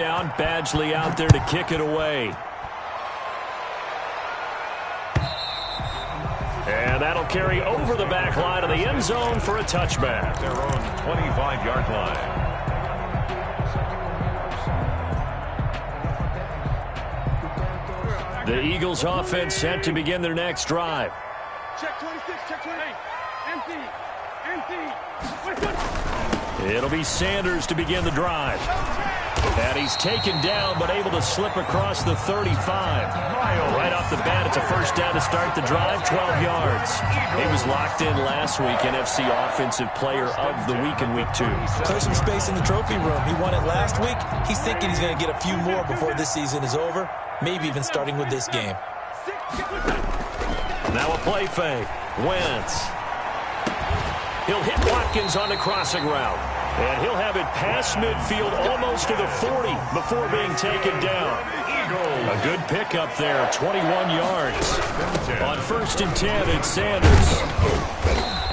Down, Badgley out there to kick it away. And that'll carry over the back line of the end zone for a touchback. Their own 25-yard line. The Eagles offense set to begin their next drive. Check 26, check 28. Empty. It'll be Sanders to begin the drive. And he's taken down but able to slip across the 35. Right off the bat, it's a first down to start the drive, 12 yards. He was locked in last week, NFC Offensive Player of the Week in Week 2. Clear some space in the trophy room. He won it last week. He's thinking he's going to get a few more before this season is over, maybe even starting with this game. Now a play fake. Wentz. He'll hit Watkins on the crossing route. And he'll have it past midfield almost to the 40 before being taken down. A good pickup there, 21 yards. On 1st and 10, it's Sanders.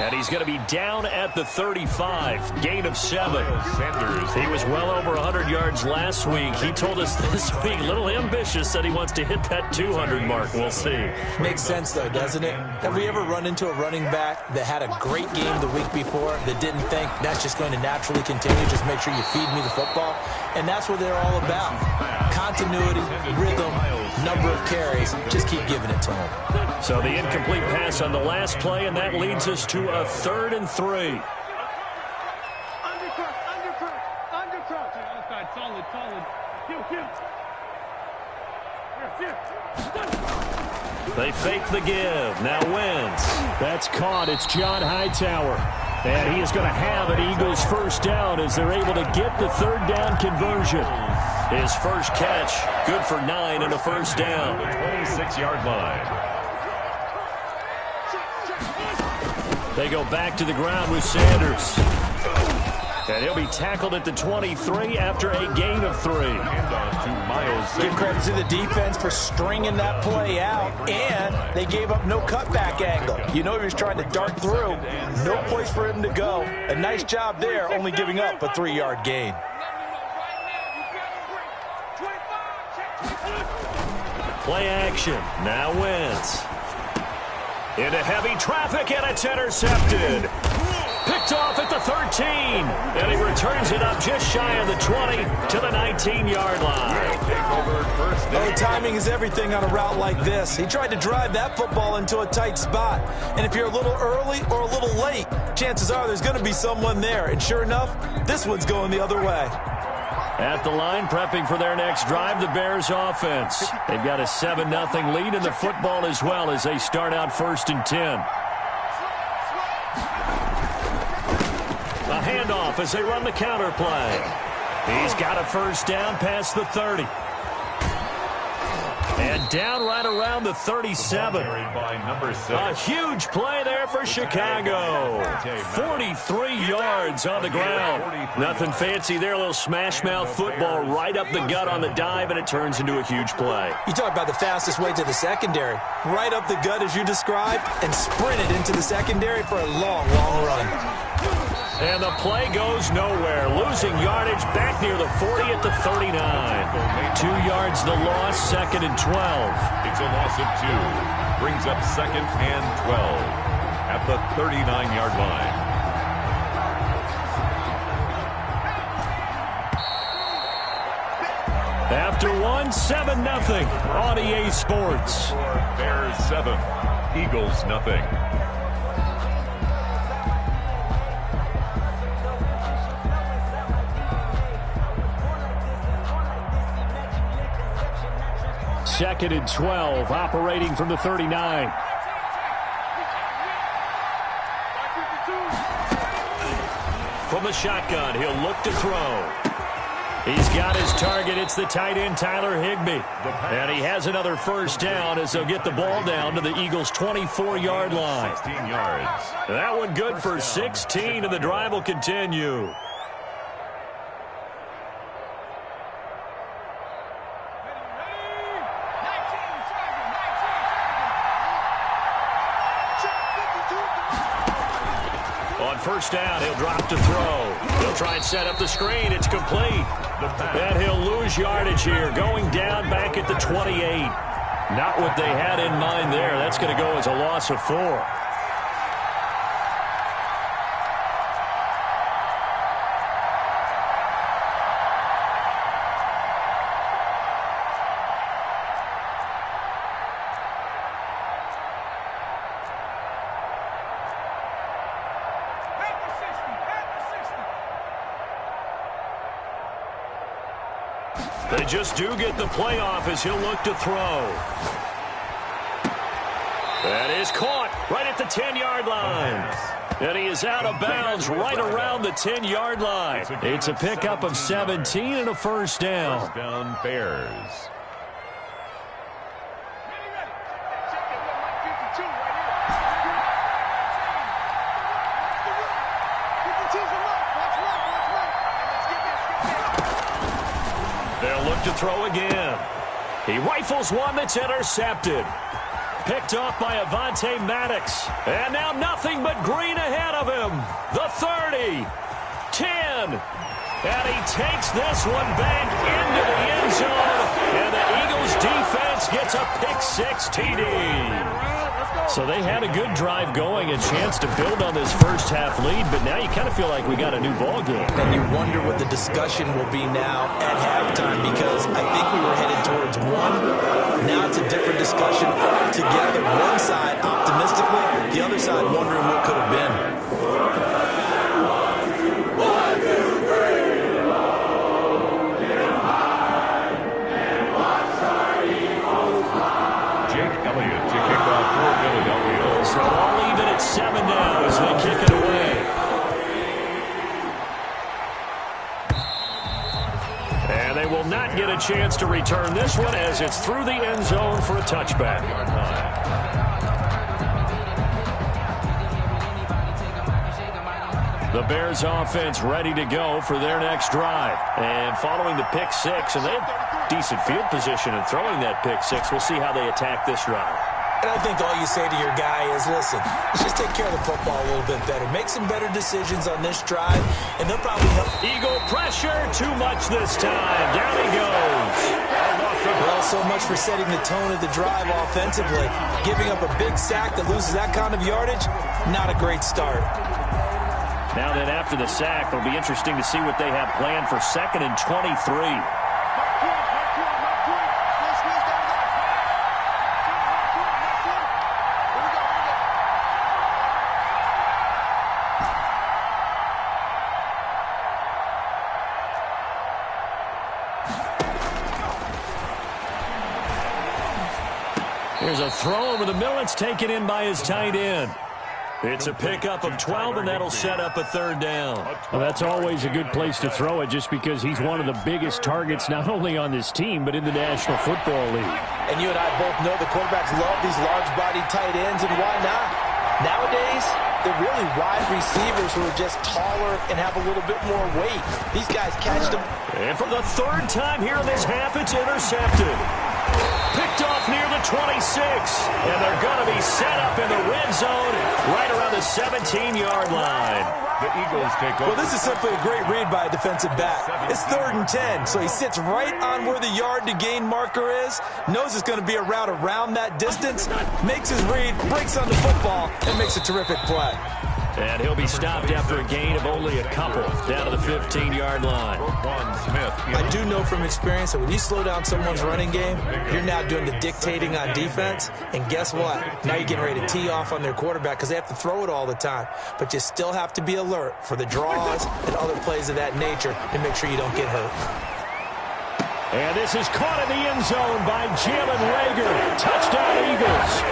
And he's going to be down at the 35. Gain of 7. Sanders. He was well over 100 yards last week. He told us this week, a little ambitious, that he wants to hit that 200 mark. We'll see. Makes sense, though, doesn't it? Have we ever run into a running back that had a great game the week before that didn't think that's just going to naturally continue? Just make sure you feed me the football. And that's what they're all about. Continuity, rhythm, number of carries. Just keep giving it to him. So the incomplete pass on the last play, and that leads us to a 3rd and 3. Undercross. Outside, solid. They fake the give. Now Wentz. That's caught. It's John Hightower. And he is going to have an Eagles first down as they're able to get the 3rd down conversion. His first catch, good for 9 and a first down. 26-yard line. They go back to the ground with Sanders. And he'll be tackled at the 23 after a gain of 3. Handoff to Miles. Give credit to the defense for stringing that play out, and they gave up no cutback angle. You know he was trying to dart through. No place for him to go. A nice job there, only giving up a 3-yard gain. Play action. Now Wentz. Into heavy traffic, and it's intercepted. Picked off at the 13. And he returns it up just shy of the 20 to the 19-yard line. Oh, timing is everything on a route like this. He tried to drive that football into a tight spot. And if you're a little early or a little late, chances are there's going to be someone there. And sure enough, this one's going the other way. At the line, prepping for their next drive, the Bears offense. They've got a 7-0 lead in the football as well as they start out 1st and 10. A handoff as they run the counter play. He's got a first down past the 30. And down right around the 37. A huge play there for Chicago. 43 yards on the ground. Nothing fancy there. A little smash mouth football right up the gut on the dive, and it turns into a huge play. You talk about the fastest way to the secondary. Right up the gut as you described, and sprinted into the secondary for a long, long run. And the play goes nowhere. Losing yardage back near the 40 at the 39. 2 yards the loss, 2nd and 12. It's a loss of 2. Brings up 2nd and 12 at the 39-yard line. After 7-0 on EA Sports. Bears 7, Eagles nothing. Second and 12, operating from the 39. From the shotgun, he'll look to throw. He's got his target. It's the tight end, Tyler Higbee. And he has another first down as they'll get the ball down to the Eagles' 24-yard line. 16 yards. That one good for 16, and the drive will continue. On on first down. He'll drop to throw. He'll try and set up the screen. It's complete. And he'll lose yardage here, going down back at the 28. Not what they had in mind there. That's going to go as a loss of 4. They just do get the playoff as he'll look to throw. That is caught right at the 10-yard line. And he is out of bounds right around the 10-yard line. It's a pickup of 17 and a first down. First down, Bears. They'll look to throw again. He rifles one that's intercepted. Picked off by Avonte Maddox. And now nothing but green ahead of him. The 30. 10. And he takes this one back into the end zone. And the Eagles defense gets a pick-6 TD. So they had a good drive going, a chance to build on this first half lead, but now you kind of feel like we got a new ball game. And you wonder what the discussion will be now at halftime, because I think we were headed towards one. Now it's a different discussion altogether. One side optimistically, the other side wondering what could have been. So all even at 7 now as they kick it away. And they will not get a chance to return this one as it's through the end zone for a touchback. The Bears offense ready to go for their next drive. And following the pick-6, and they have decent field position in throwing that pick-6. We'll see how they attack this drive. And I think all you say to your guy is, listen, let's just take care of the football a little bit better. Make some better decisions on this drive, and they'll probably help. Eagle pressure, too much this time. Down he goes. Well, so much for setting the tone of the drive offensively. Giving up a big sack that loses that kind of yardage, not a great start. Now then, after the sack, it'll be interesting to see what they have planned for 2nd and 23. Here's a throw over the middle. It's taken in by his tight end. It's a pickup of 12, and that'll set up a 3rd down. Well, that's always a good place to throw it just because he's one of the biggest targets not only on this team but in the National Football League. And you and I both know the quarterbacks love these large-bodied tight ends, and why not? Nowadays, they're really wide receivers who are just taller and have a little bit more weight. These guys catch them. And for the 3rd time here in this half, it's intercepted. Picked off near the 26, and they're going to be set up in the red zone right around the 17-yard line. The Eagles take over. Well, this is simply a great read by a defensive back. It's 3rd and 10, so he sits right on where the yard-to-gain marker is, knows it's going to be a route around that distance, makes his read, breaks on the football, and makes a terrific play. And he'll be stopped after a gain of only a couple down to the 15-yard line. I do know from experience that when you slow down someone's running game, you're now doing the dictating on defense. And guess what? Now you're getting ready to tee off on their quarterback because they have to throw it all the time. But you still have to be alert for the draws and other plays of that nature to make sure you don't get hurt. And this is caught in the end zone by Jalen Reagor. Touchdown, Eagles.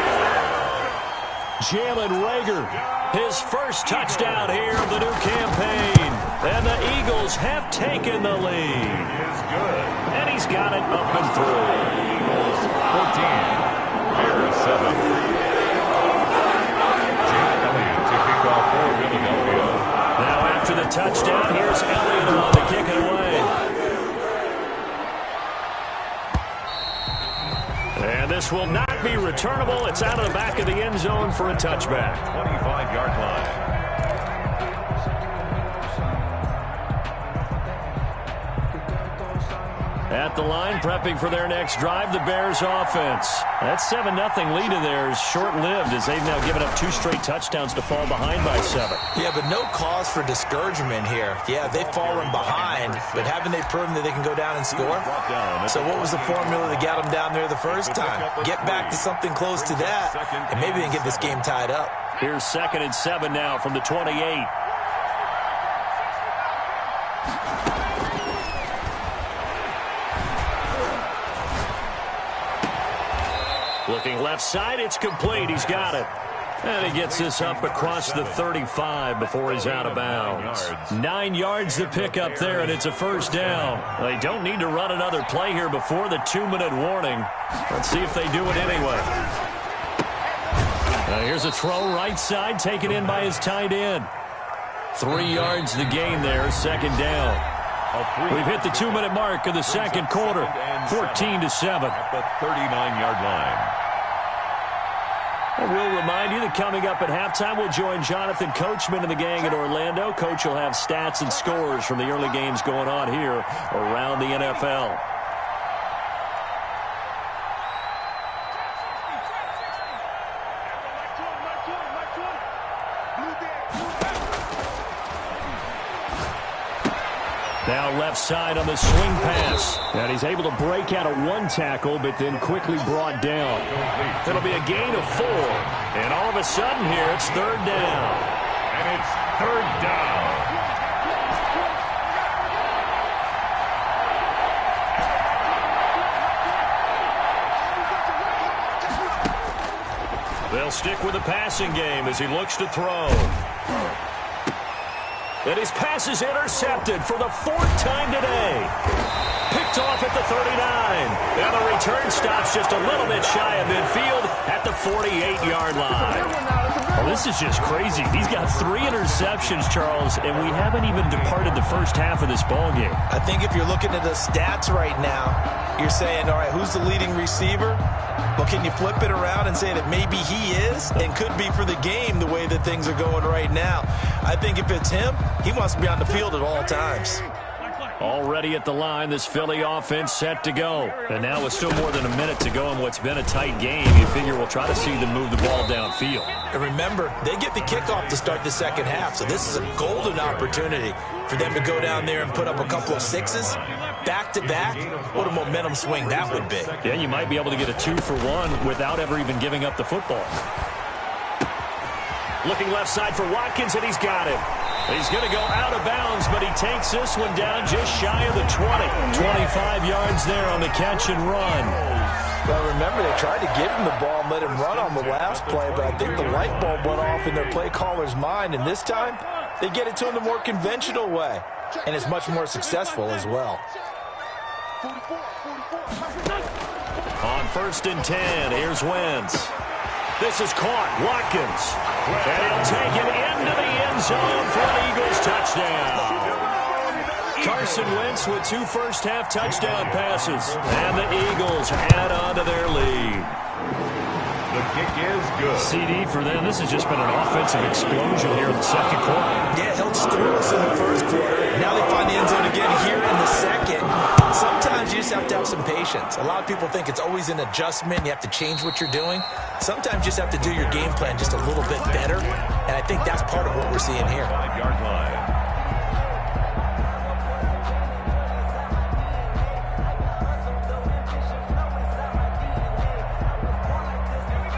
Jalen Reagor. His first touchdown here of the new campaign. And the Eagles have taken the lead. And he's got it up and through. Eagles 14, Bears 7. Jake Elliott to kick off for Philadelphia. Now after the touchdown, here's Elliott on to kick it away. And this will not be returnable. It's out of the back of the end zone for a touchback. 25-yard line. At the line, prepping for their next drive, the Bears offense. That 7-0 lead of theirs short-lived as they've now given up 2 straight touchdowns to fall behind by 7. Yeah, but no cause for discouragement here. Yeah, they've fallen behind, but haven't they proven that they can go down and score? So what was the formula that got them down there the first time? Get back to something close to that, and maybe they can get this game tied up. Here's 2nd and 7 now from the 28. Looking left side, it's complete. He's got it. And he gets this up across the 35 before he's out of bounds. 9 yards to pick up there, and it's a first down. They don't need to run another play here before the 2-minute warning. Let's see if they do it anyway. Here's a throw right side, taken in by his tight end. 3 yards the gain there, 2nd down. We've hit the 2-minute mark of the 2nd quarter, 14-7. At the 39-yard line. And we'll remind you that coming up at halftime, we'll join Jonathan Coachman and the gang in Orlando. Coach will have stats and scores from the early games going on here around the NFL. Now left side on the swing pass. And he's able to break out of 1 tackle, but then quickly brought down. It'll be a gain of 4. And all of a sudden here, it's 3rd down. And it's 3rd down. They'll stick with the passing game as he looks to throw. And his pass is intercepted for the 4th time today. Picked off at the 39. And the return stops just a little bit shy of midfield at the 48-yard line. Well, this is just crazy. He's got 3 interceptions, Charles, and we haven't even departed the first half of this ballgame. I think if you're looking at the stats right now, you're saying, all right, who's the leading receiver? Well, can you flip it around and say that maybe he is and could be for the game the way that things are going right now? I think if it's him, he wants to be on the field at all times. Already at the line, this Philly offense set to go. And now with still more than a minute to go in what's been a tight game, you figure we'll try to see them move the ball downfield. And remember, they get the kickoff to start the 2nd half, so this is a golden opportunity for them to go down there and put up a couple of 6s. Back-to-back, what a momentum swing that would be. Yeah, you might be able to get a 2-for-1 without ever even giving up the football. Looking left side for Watkins, and he's got it. He's going to go out of bounds, but he takes this one down just shy of the 20. 25 yards there on the catch and run. Well, remember, they tried to give him the ball and let him run on the last play, but I think the light bulb went off in their play caller's mind, and this time they get it to him the more conventional way, and it's much more successful as well. On 1st and 10, here's Wentz. This is caught. Watkins. And he'll take it into the end zone for an Eagles touchdown. Carson Wentz with 2 first-half touchdown passes. And the Eagles add on to their lead. The kick is good. CD for them. This has just been an offensive explosion here in the 2nd quarter. Yeah, held scoreless in the 1st quarter. Now they find the end zone again here in the 2nd. Sometimes you just have to have some patience. A lot of people think it's always an adjustment. You have to change what you're doing. Sometimes you just have to do your game plan just a little bit better. And I think that's part of what we're seeing here. 5-yard line.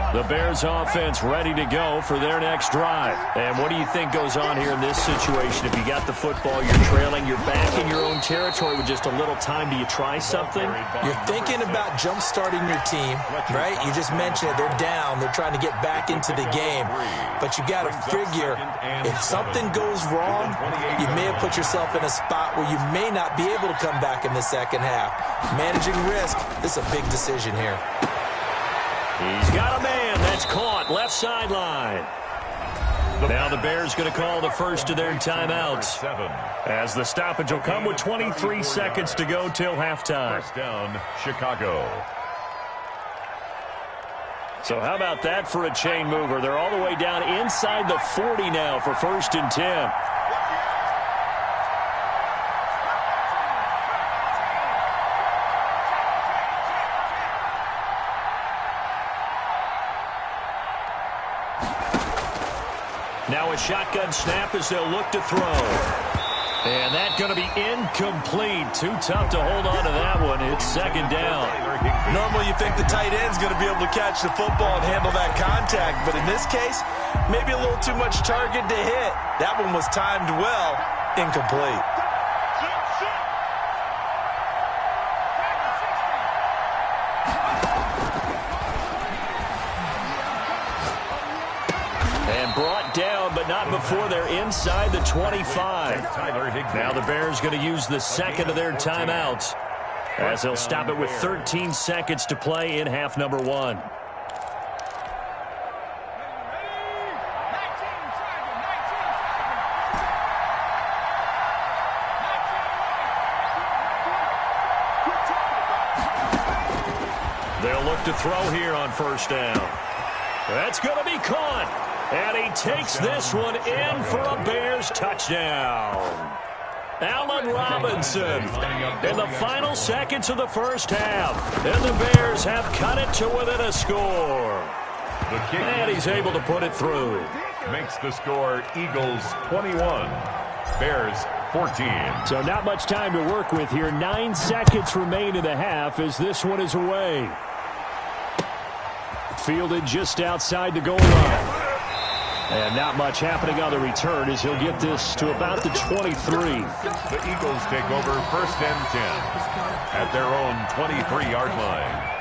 The Bears offense ready to go for their next drive. And what do you think goes on here in this situation? If you got the football, you're trailing, you're back in your own territory with just a little time. Do you try something? You're thinking about jump-starting your team, right? You just mentioned it. They're down. They're trying to get back into the game. But you got to figure, if something goes wrong, you may have put yourself in a spot where you may not be able to come back in the 2nd half. Managing risk, this is a big decision here. He's got a man. That's caught. Left sideline. Now the Bears going to call the first of their timeouts. As the stoppage will come with 23 seconds to go till halftime. First down, Chicago. So how about that for a chain mover? They're all the way down inside the 40 now for 1st and 10. Now a shotgun snap as they'll look to throw. And that's going to be incomplete. Too tough to hold on to that one. It's second down. Normally you think the tight end's going to be able to catch the football and handle that contact, but in this case, maybe a little too much target to hit. That one was timed well. Incomplete. And brought down, but not before they're inside the 25. Now the Bears going to use the second of their timeouts as they'll stop it with 13 seconds to play in half number 1. They'll look to throw here on first down. That's going to be caught. And he takes this one in for a Bears touchdown. Allen Robinson in the final seconds of the first half. And the Bears have cut it to within a score. And he's able to put it through. Makes the score Eagles 21, Bears 14. So not much time to work with here. 9 seconds remain in the half as this one is away. Fielded just outside the goal line. And not much happening on the return as he'll get this to about the 23. The Eagles take over first and 10 at their own 23-yard line.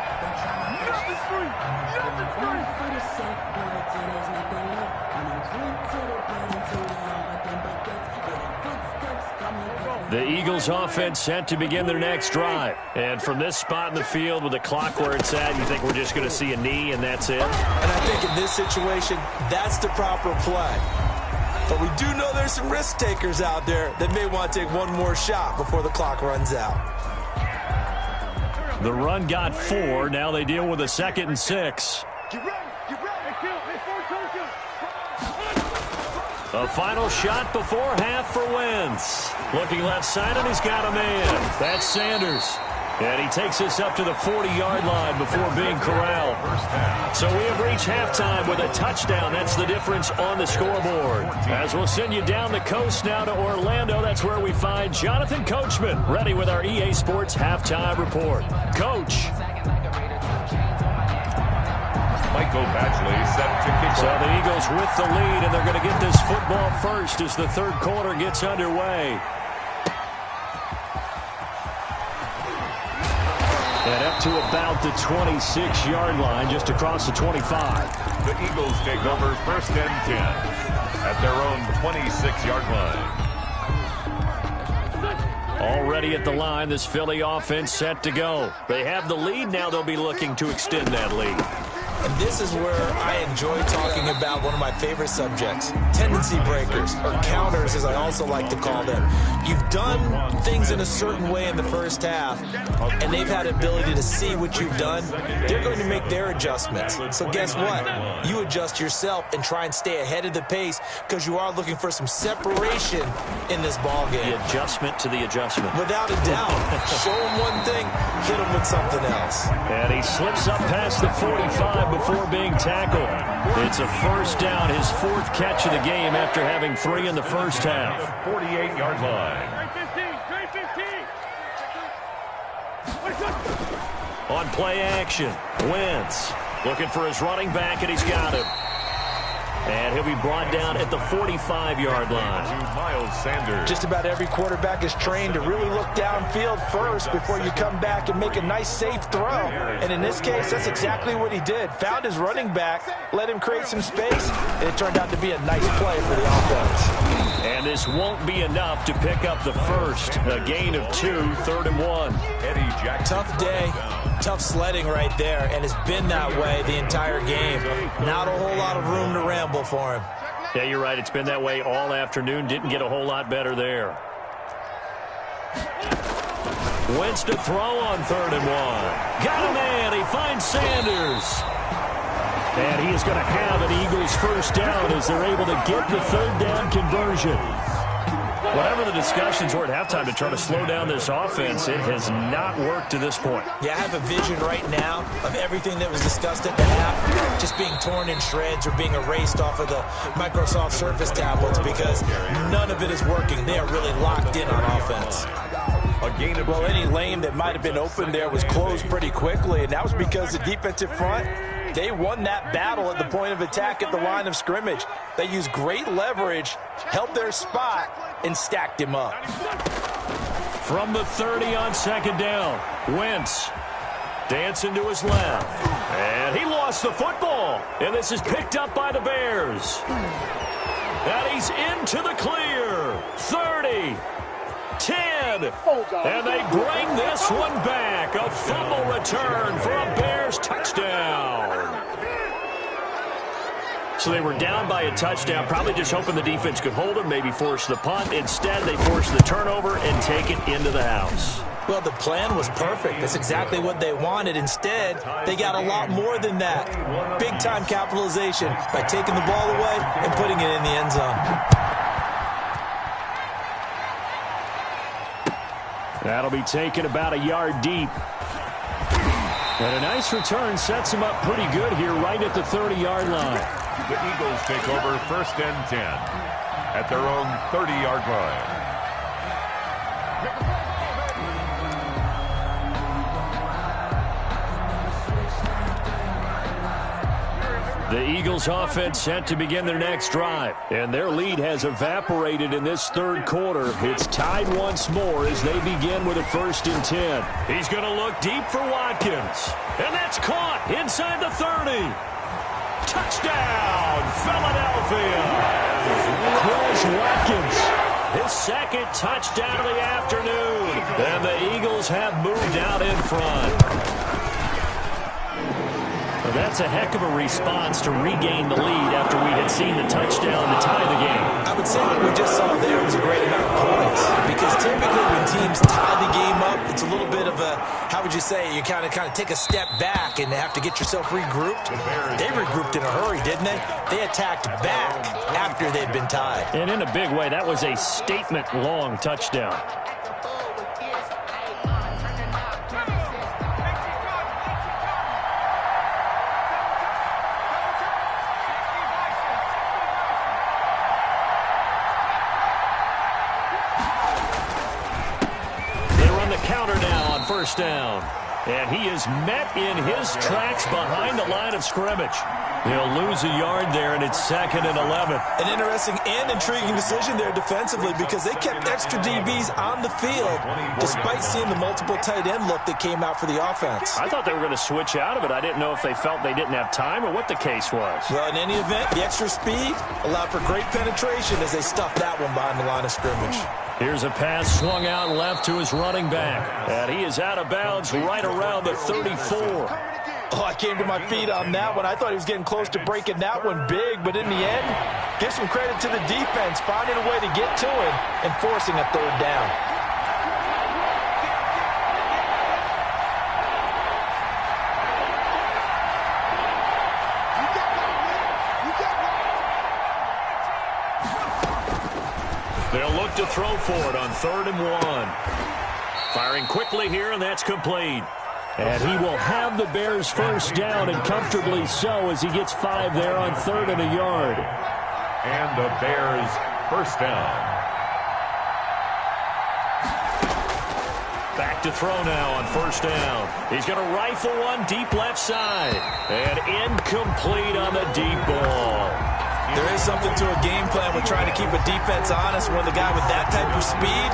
The Eagles offense set to begin their next drive. And from this spot in the field with the clock where it's at, you think we're just going to see a knee and that's it? And I think in this situation, that's the proper play. But we do know there's some risk takers out there that may want to take one more shot before the clock runs out. The run got 4. Now they deal with a 2nd and 6. Get ready. A final shot before half for Wentz. Looking left side, and he's got a man. That's Sanders. And he takes us up to the 40-yard line before being corralled. So we have reached halftime with a touchdown. That's the difference on the scoreboard. As we'll send you down the coast now to Orlando, that's where we find Jonathan Coachman, ready with our EA Sports Halftime Report. Coach. Michael Badgley set to kick. So the Eagles with the lead, and they're going to get this football first as the third quarter gets underway. And up to about the 26-yard line, just across the 25. The Eagles take over first and 10 at their own 26-yard line. Already at the line, this Philly offense set to go. They have the lead. Now they'll be looking to extend that lead. And this is where I enjoy talking about one of my favorite subjects, tendency breakers, or counters as I also like to call them. You've done things in a certain way in the first half, and they've had the ability to see what you've done. They're going to make their adjustments. So guess what? You adjust yourself and try and stay ahead of the pace because you are looking for some separation in this ball game. The adjustment to the adjustment. Without a doubt. Show them one thing, hit them with something else. And he slips up past the 45 before being tackled. It's a first down, his 4th catch of the game after having 3 in the first half. 48-yard line. On play action, Wentz looking for his running back, and he's got him. And he'll be brought down at the 45-yard line. Miles Sanders. Just about every quarterback is trained to really look downfield first before you come back and make a nice, safe throw. And in this case, that's exactly what he did. Found his running back, let him create some space, and it turned out to be a nice play for the offense. And this won't be enough to pick up the first. A gain of 2, 3rd and 1. Eddie Jackson. Tough day, tough sledding right there, and it's been that way the entire game. Not a whole lot of room to ramble for him. Yeah, you're right. It's been that way all afternoon. Didn't get a whole lot better there. Wentz to throw on 3rd and 1. Got a man. He finds Sanders. And he is going to have an Eagles first down as they're able to get the 3rd down conversion. Whatever the discussions were at halftime to try to slow down this offense, it has not worked to this point. Yeah, I have a vision right now of everything that was discussed at the half just being torn in shreds or being erased off of the Microsoft Surface tablets because none of it is working. They are really locked in on offense. Well, any lane that might have been open there was closed pretty quickly, and that was because the defensive front, they won that battle at the point of attack at the line of scrimmage. They used great leverage, held their spot, and stacked him up. From the 30 on second down, Wentz dancing to his left. And he lost the football. And this is picked up by the Bears. And he's into the clear. 30. 10, and they bring this one back. A fumble return for a Bears touchdown. So they were down by a touchdown, probably just hoping the defense could hold them, maybe force the punt. Instead, they forced the turnover and take it into the house. Well, the plan was perfect. That's exactly what they wanted. Instead, they got a lot more than that. Big-time capitalization by taking the ball away and putting it in the end zone. That'll be taken about a yard deep. And a nice return sets them up pretty good here right at the 30-yard line. The Eagles take over 1st and 10 at their own 30-yard line. The Eagles offense set to begin their next drive, and their lead has evaporated in this third quarter. It's tied once more as they begin with a 1st and 10. He's going to look deep for Watkins, and that's caught inside the 30. Touchdown, Philadelphia. Quez Watkins, his second touchdown of the afternoon, and the Eagles have moved out in front. That's a heck of a response to regain the lead after we had seen the touchdown to tie the game. I would say what we just saw there was a great amount of points because typically when teams tie the game up, it's a little bit of a, how would you say, you kind of take a step back and have to get yourself regrouped. They regrouped in a hurry, didn't they? They attacked back after they'd been tied. And in a big way, that was a statement-long touchdown. First down. And he is met in his tracks behind the line of scrimmage. He'll lose a yard there, and it's 2nd and 11. An interesting and intriguing decision there defensively because they kept extra DBs on the field despite seeing the multiple tight end look that came out for the offense. I thought they were going to switch out of it. I didn't know if they felt they didn't have time or what the case was. Well, in any event, the extra speed allowed for great penetration as they stuffed that one behind the line of scrimmage. Here's a pass swung out left to his running back. And he is out of bounds right around the 34. Oh, I came to my feet on that one. I thought he was getting close to breaking that one big, but in the end, give some credit to the defense, finding a way to get to him and forcing a 3rd down. They'll look to throw for it on 3rd and 1. Firing quickly here, and that's complete. And he will have the Bears first down, and comfortably so as he gets 5 there on 3rd and a yard. And the Bears first down. Back to throw now on 1st down. He's going to rifle one deep left side. And incomplete on the deep ball. There is something to a game plan with trying to keep a defense honest when the guy with that type of speed,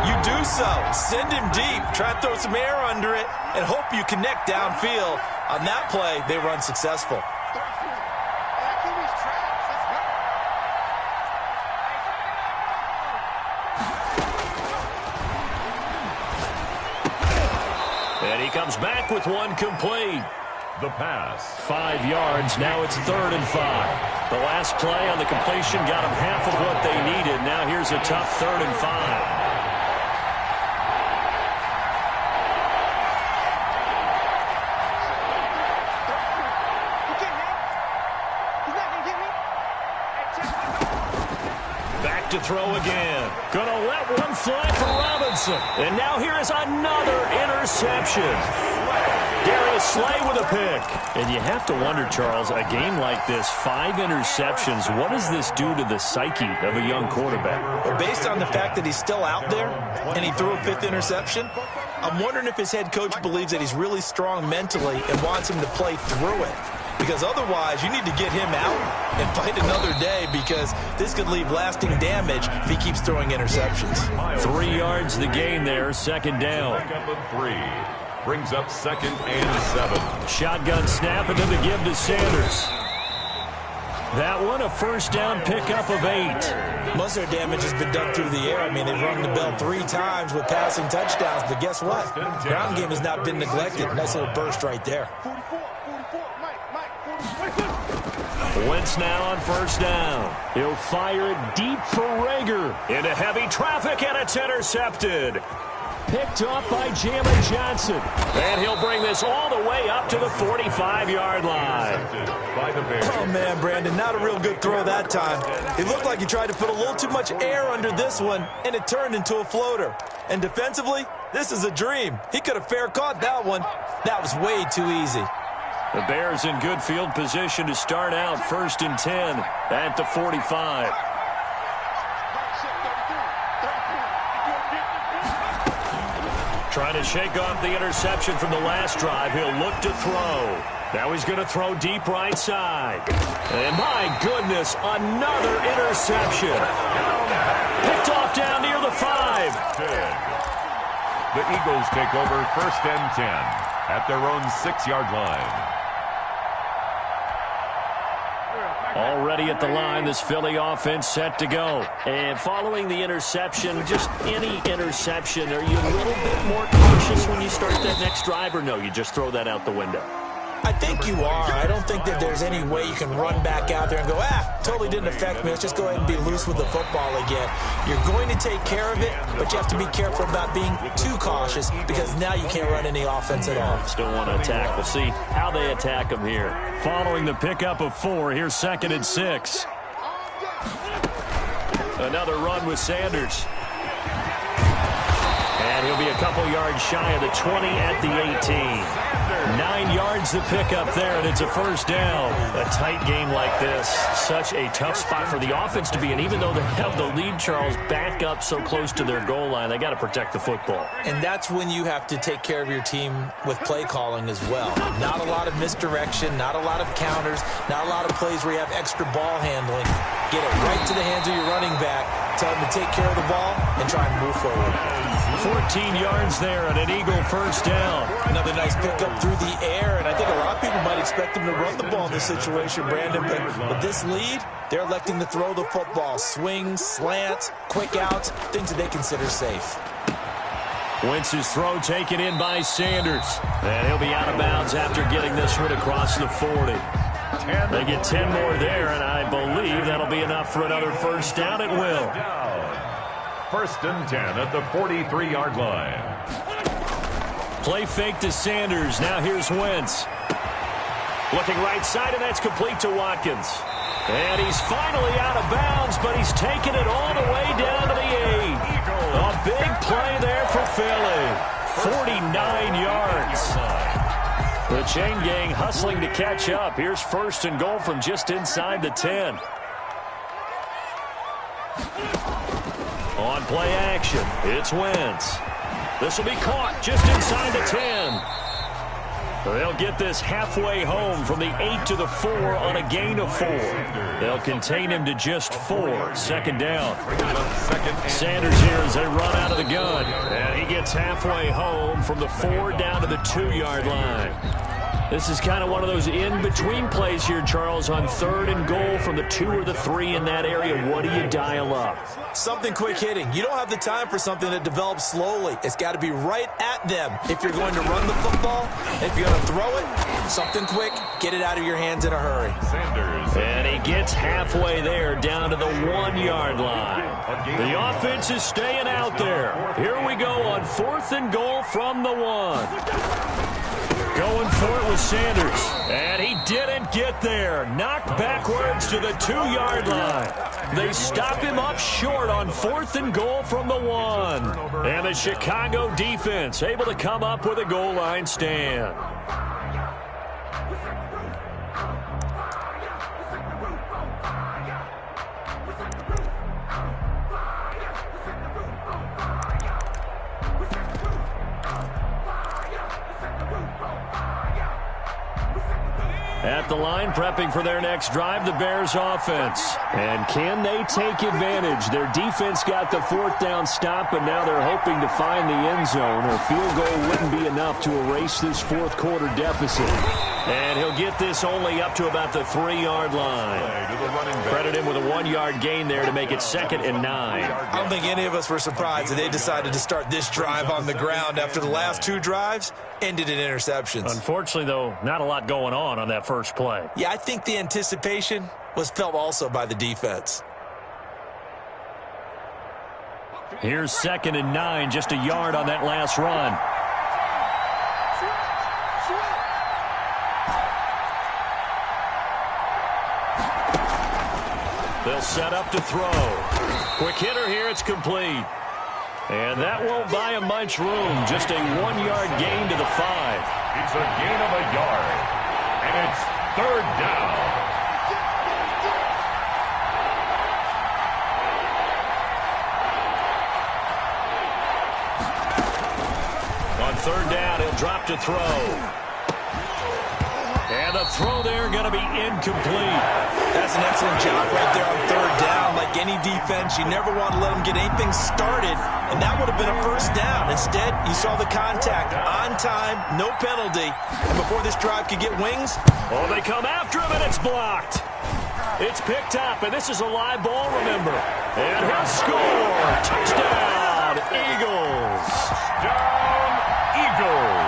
you do so. Send him deep, try to throw some air under it, and hope you connect downfield. On that play, they run successful. And he comes back with one complete. The pass. 5 yards. Now it's 3rd and 5. The last play on the completion got them half of what they needed. Now here's a tough 3rd and 5. to throw again. Gonna let one fly for Robinson. And now here is another interception. Darius Slay with a pick. And you have to wonder, Charles, a game like this, 5 interceptions, what does this do to the psyche of a young quarterback? But based on the fact that he's still out there and he threw a 5th interception, I'm wondering if his head coach believes that he's really strong mentally and wants him to play through it. Because otherwise, you need to get him out and fight another day, because this could leave lasting damage if he keeps throwing interceptions. 3 yards the gain there, second down. Pickup of 3. Brings up 2nd and 7. Shotgun snap, and then the give to Sanders. That one, a first down pickup of 8. Most of their damage has been done through the air. I mean, they've rung the bell 3 times with passing touchdowns, but guess what? Ground game has not been neglected. Nice little burst right there. Wentz now on first down. He'll fire it deep for Rager. Into heavy traffic, and it's intercepted. Picked off by Jalen Johnson. And he'll bring this all the way up to the 45-yard line. Oh, man, Brandon, not a real good throw that time. It looked like he tried to put a little too much air under this one, and it turned into a floater. And defensively, this is a dream. He could have fair caught that one. That was way too easy. The Bears in good field position to start out, 1st and 10 at the 45. Trying to shake off the interception from the last drive. He'll look to throw. Now he's going to throw deep right side. And my goodness, another interception. Picked off down near the 5. The Eagles take over 1st and 10 at their own 6-yard line. Already at the line, this Philly offense set to go. And following the interception, just any interception, are you a little bit more cautious when you start that next drive, or no, you just throw that out the window? I think you are. I don't think that there's any way you can run back out there and go, totally didn't affect me. Let's just go ahead and be loose with the football again. You're going to take care of it, but you have to be careful about being too cautious, because now you can't run any offense at all. Still want to attack. We'll see how they attack them here. Following the pickup of 4, here's 2nd and 6. Another run with Sanders. And he'll be a couple yards shy of the 20 at the 18. 9 yards to pick up there, and it's a first down. A tight game like this, such a tough spot for the offense to be in. Even though they have the lead, Charles, back up so close to their goal line, they got to protect the football. And that's when you have to take care of your team with play calling as well. Not a lot of misdirection, not a lot of counters, not a lot of plays where you have extra ball handling. Get it right to the hands of your running back, tell him to take care of the ball, and try and move forward. 14 yards there and an Eagle first down. Another nice pickup through the air, and I think a lot of people might expect him to run the ball in this situation, Brandon, but with this lead, they're electing to throw the football. Swings, slants, quick outs, things that they consider safe. Wentz's throw taken in by Sanders. And he'll be out of bounds after getting this one across the 40. They get 10 more there, and I believe that'll be enough for another first down. It will. 1st and 10 at the 43-yard line. Play fake to Sanders. Now here's Wentz. Looking right side, and that's complete to Watkins. And he's finally out of bounds, but he's taken it all the way down to the 8. A big play there for Philly. 49 yards. The chain gang hustling to catch up. Here's 1st and goal from just inside the 10. On play action, it's Wentz. This will be caught just inside the 10. They'll get this halfway home from the 8 to the 4 on a gain of 4. They'll contain him to just 4. 2nd down. Sanders here as they run out of the gun. And he gets halfway home from the 4 down to the 2-yard line. This is kind of one of those in-between plays here, Charles, on 3rd and goal from the 2 or the 3 in that area. What do you dial up? Something quick hitting. You don't have the time for something that develops slowly. It's got to be right at them. If you're going to run the football, if you're going to throw it, something quick, get it out of your hands in a hurry. Sanders. And he gets halfway there down to the 1-yard line. The offense is staying out there. Here we go on 4th and goal from the 1. Going for it with Sanders. And he didn't get there. Knocked backwards to the 2-yard line. They stop him up short on 4th and goal from the 1. And the Chicago defense able to come up with a goal line stand. At the line, prepping for their next drive, the Bears offense. And can they take advantage? Their defense got the 4th down stop, but now they're hoping to find the end zone. A field goal wouldn't be enough to erase this 4th quarter deficit. And he'll get this only up to about the 3-yard line. Credit him with a 1-yard gain there to make it 2nd and 9. I don't think any of us were surprised that they decided to start this drive on the ground after the last 2 drives ended in interceptions. Unfortunately, though, not a lot going on that first play. Yeah, I think the anticipation was felt also by the defense. Here's 2nd and 9, just a yard on that last run. They'll set up to throw. Quick hitter here, it's complete. And that won't buy him much room. Just a 1-yard gain to the 5. It's a gain of a yard. And it's 3rd down. On 3rd down, he'll drop to throw. And the throw there going to be incomplete. That's an excellent job right there on 3rd down. Like any defense, you never want to let them get anything started, and that would have been a 1st down. Instead, you saw the contact on time, no penalty. And before this drive could get wings, they come after him, and it's blocked. It's picked up, and this is a live ball, remember. And he'll score. Touchdown, Eagles. Touchdown, Eagles.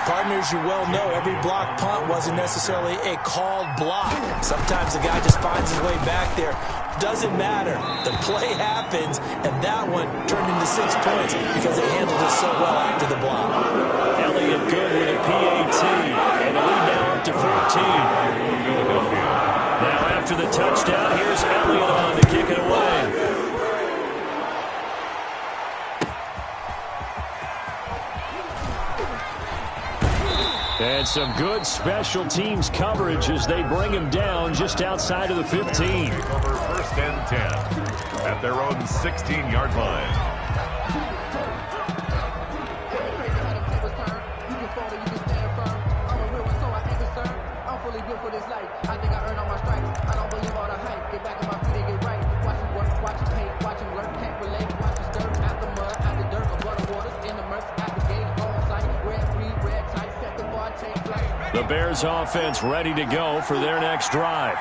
Partners, you well know every block punt wasn't necessarily a called block. Sometimes the guy just finds his way back there. Doesn't matter. The play happens, and that one turned into 6 points because they handled it so well after the block. Elliott good with a PAT, and the lead now up to 14. Now after the touchdown, here's Elliott on to kick it away. And some good special teams coverage as they bring him down just outside of the 15. Over 1st and 10 at their own 16-yard line. The Bears offense ready to go for their next drive.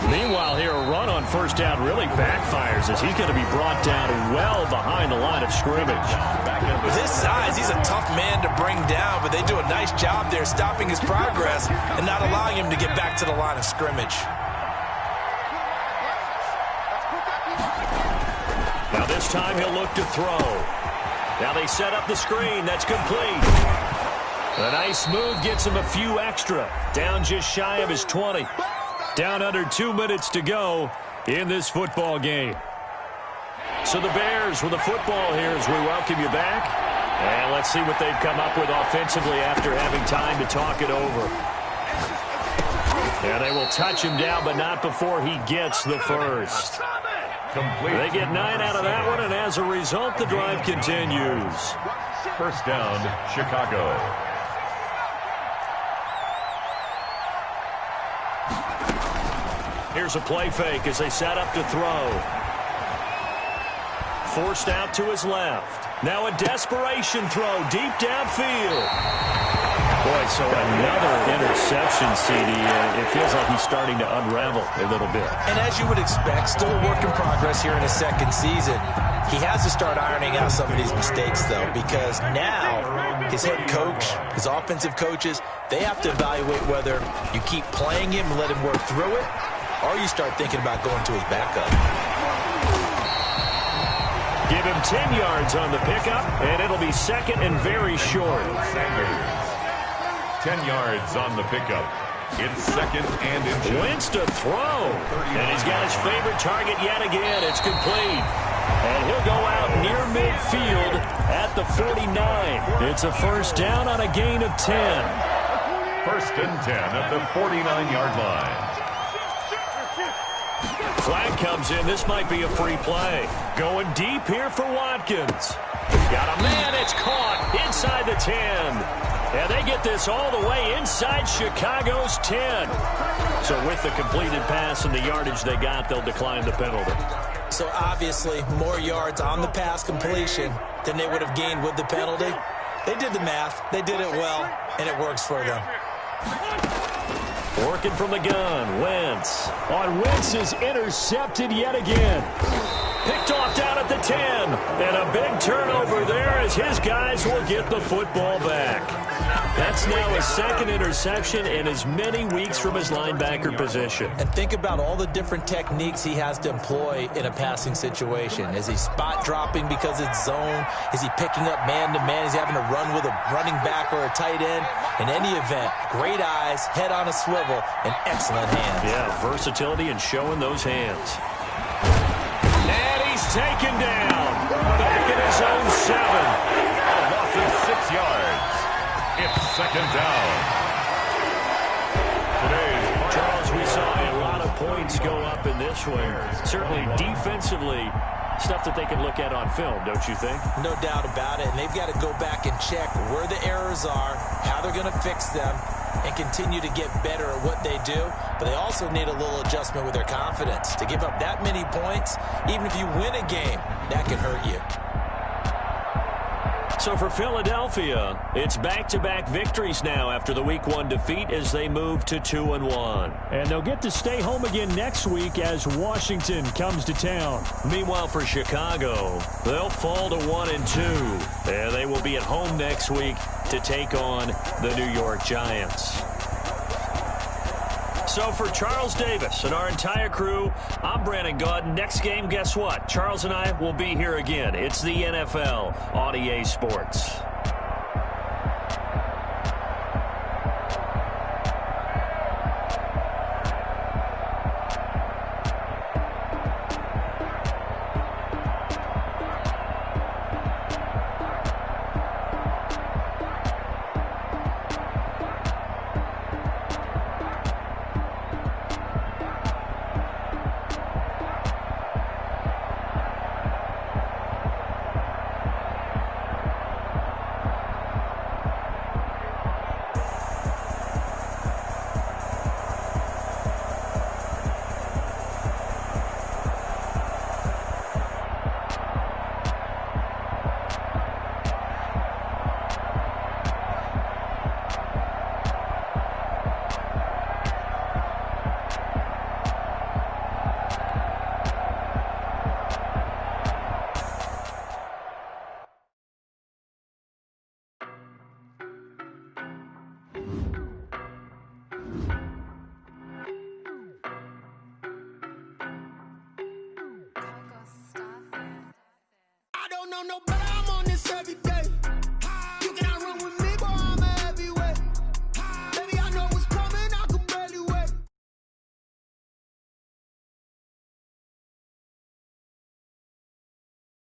Meanwhile, here a run on 1st down really backfires as he's going to be brought down well behind the line of scrimmage. With his size, he's a tough man to bring down, but they do a nice job there stopping his progress and not allowing him to get back to the line of scrimmage. Now this time he'll look to throw. Now they set up the screen. That's complete. A nice move gets him a few extra. Down just shy of his 20. Down under 2 minutes to go in this football game. So the Bears with the football here as we welcome you back. And let's see what they've come up with offensively after having time to talk it over. And they will touch him down, but not before he gets the first. Complete. They get 9 out of that one, and as a result, the drive continues. 1st down, Chicago. Here's a play fake as they set up to throw. Forced out to his left. Now a desperation throw deep downfield. Boy, so another interception, CD. It feels like he's starting to unravel a little bit. And as you would expect, still a work in progress here in his 2nd season. He has to start ironing out some of these mistakes, though, because now his head coach, his offensive coaches, they have to evaluate whether you keep playing him and let him work through it, or you start thinking about going to his backup. Give him 10 yards on the pickup, and it'll be 2nd and very short. 10 yards on the pickup. It's second and inches. Wentz to throw. And he's got his favorite target yet again. It's complete. And he'll go out near midfield at the 49. It's a first down on a gain of 10. First and 10 at the 49-yard line. Flag comes in. This might be a free play. Going deep here for Watkins. Got a man. It's caught inside the 10. And they get this all the way inside Chicago's 10. So with the completed pass and the yardage they got, they'll decline the penalty. So obviously more yards on the pass completion than they would have gained with the penalty. They did the math. They did it well, and it works for them. Working from the gun, Wentz. Wentz is intercepted yet again. Picked off down at the 10. And a big turnover there as his guys will get the football back. That's now his second interception in as many weeks from his linebacker position. And think about all the different techniques he has to employ in a passing situation. Is he spot dropping because it's zone? Is he picking up man-to-man? Is he having to run with a running back or a tight end? In any event, great eyes, head on a swivel, and excellent hands. Yeah, versatility and showing those hands. And he's taken down. Back in his own 7. A loss of 6 yards. It's second down. Charles, we saw a lot of points go up in this one. Certainly defensively, stuff that they can look at on film, don't you think? No doubt about it. And they've got to go back and check where the errors are, how they're going to fix them, and continue to get better at what they do. But they also need a little adjustment with their confidence. To give up that many points, even if you win a game, that can hurt you. So for Philadelphia, it's back-to-back victories now after the Week 1 defeat as they move to 2-1. And they'll get to stay home again next week as Washington comes to town. Meanwhile, for Chicago, they'll fall to 1-2. And they will be at home next week to take on the New York Giants. So for Charles Davis and our entire crew, I'm Brandon Gaudin. Next game, guess what? Charles and I will be here again. It's the NFL on EA Sports. I don't know nobody, I'm on this every day.